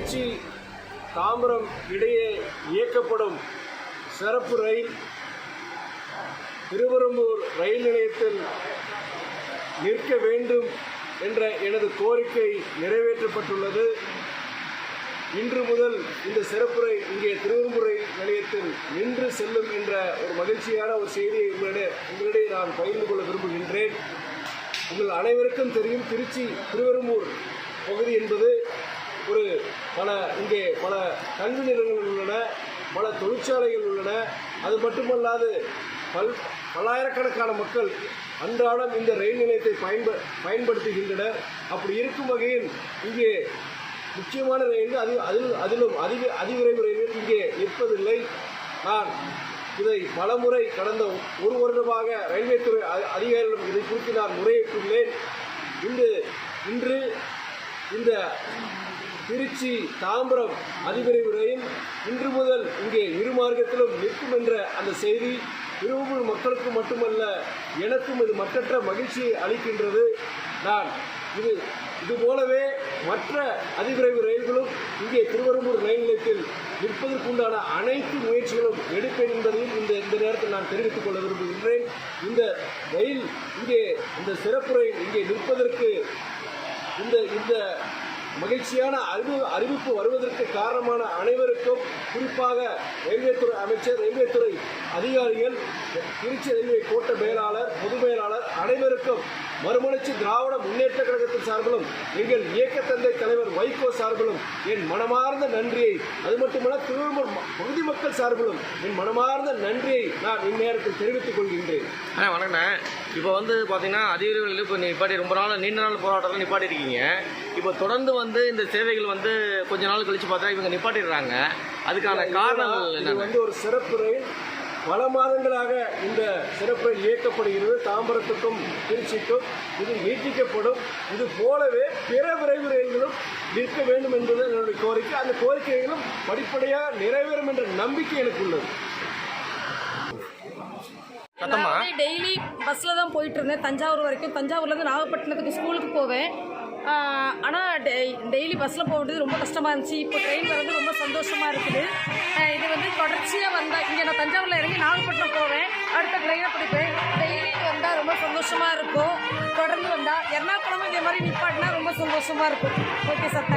திருச்சி தாம்பரம் இடையே இயக்கப்படும் சிறப்பு ரயில் திருவெரும்பூர் ரயில் நிலையத்தில் நிற்க வேண்டும் என்ற எனது கோரிக்கை நிறைவேற்றப்பட்டுள்ளது. இன்று முதல் இந்த சிறப்பு ரயில் இங்கே திருவெரும்பூர் ரயில் நிலையத்தில் நின்று செல்லும் என்ற ஒரு மகிழ்ச்சியான ஒரு செய்தியை உங்களிடையே நான் பகிர்ந்து கொள்ள விரும்புகின்றேன். உங்கள் அனைவருக்கும் தெரியும், திருச்சி திருவெரும்பூர் பகுதி என்பது இங்கே பல கல்வி நிறுவனங்கள் உள்ளன, பல தொழிற்சாலைகள் உள்ளன. அது மட்டுமல்லாது பல்லாயிரக்கணக்கான மக்கள் அன்றாடம் இந்த ரயில் நிலையத்தை பயன்படுத்துகின்றனர். அப்படி இருக்கும் வகையில் இங்கே முக்கியமான ரயில் அதிலும் அதிவிரைவு ரயில்கள் இங்கே நிற்பதில்லை. நான் இதை பலமுறை கடந்த ஒரு வருடமாக ரயில்வே துறை அதிகாரிகளிடம் இதை குறித்து நான் முறையிட்டுள்ளேன். இன்று இந்த திருச்சி தாம்பரம் அதிவிரைவு ரயில் இன்று முதல் இங்கே இரு மார்க்கத்திலும் நிற்கும் என்ற அந்த செய்தி திருவெரும்பூர் மக்களுக்கு மட்டுமல்ல, எனக்கும் இது மற்றற்ற மகிழ்ச்சியை அளிக்கின்றது. நான் இது போலவே மற்ற அதிவிரைவு ரயில்களும் இங்கே திருவெரும்பூர் ரயில் நிலையத்தில் நிற்பதற்குண்டான அனைத்து முயற்சிகளும் எடுப்பேன் என்பதையும் இந்த நேரத்தில் நான் தெரிவித்துக் கொள்ள விரும்புகின்றேன். இந்த ரயில் இங்கே இந்த சிறப்பு ரயில் இங்கே நிற்பதற்கு இந்த மகிழ்ச்சியான அறிவிப்பு வருவதற்கு காரணமான அனைவருக்கும், குறிப்பாக ரயில்வே துறை அமைச்சர், ரயில்வே துறை அதிகாரிகள், திருச்சி ரயில்வே கோட்ட மேலாளர், பொது மேலாளர் அனைவருக்கும் மறுமலர்ச்சி திராவிட முன்னேற்ற கழகத்தின் சார்பிலும் எங்கள் இயக்க தந்தை தலைவர் வைகோ சார்பிலும் என் மனமார்ந்த நன்றியை, அது மட்டுமல்ல திருவெரும்பூர் பகுதி மக்கள் சார்பிலும் என் மனமார்ந்த நன்றியை நான் இந்நேரத்தில் தெரிவித்துக் கொள்கின்றேன். வணக்கண்ணே, இப்போ பார்த்தீங்கன்னா அதிகாரிகள் இப்போ நிப்பாட்டி ரொம்ப நாள் நீண்ட நாள் போராட்டம் நிப்பாட்டி இருக்கீங்க. இப்போ தொடர்ந்து இந்த சேவைகள் கொஞ்ச நாள் கழிச்சு பார்த்தா இவங்க நிப்பாட்டிடுறாங்க. அதுக்கான காரணங்கள் என்ன? இது ஒரு சிறப்பு ரயில், பல மாதங்களாக இந்த சிறப்பு ரயில் இயக்கப்படுகிறது. தாம்பரத்துக்கும் திருச்சிக்கும் இது நீட்டிக்கப்படும். இது போலவே பிற விரைவு ரயில்களும் நிற்க வேண்டும் என்பது என்னுடைய கோரிக்கை. அந்த கோரிக்கைகளும் படிப்படியாக நிறைவேறும் என்ற நம்பிக்கை எனக்கு உள்ளது. நான் டெய்லி பஸ்ஸில் தான் போயிட்டு இருந்தேன் தஞ்சாவூர் வரைக்கும். தஞ்சாவூர்லேருந்து நாகப்பட்டினத்துக்கு ஸ்கூலுக்கு போவேன். ஆனால் டெய்லி பஸ்ஸில் போகிறது ரொம்ப கஷ்டமாக இருந்துச்சு. இப்போ ட்ரெயின் வர்றது ரொம்ப சந்தோஷமாக இருக்குது. இது தொடர்ச்சியாக வந்தால் இங்கே நான் தஞ்சாவூரில் இறங்கி நாகப்பட்டினம் போவேன், அடுத்த ட்ரெயினை பிடிப்பேன். டெய்லி வந்தால் ரொம்ப சந்தோஷமாக இருக்கும். தொடர்ந்து வந்தால் எர்ணாகுளமும் இதே மாதிரி நிப்பாட்டினா ரொம்ப சந்தோஷமாக இருக்கும். Okay sir.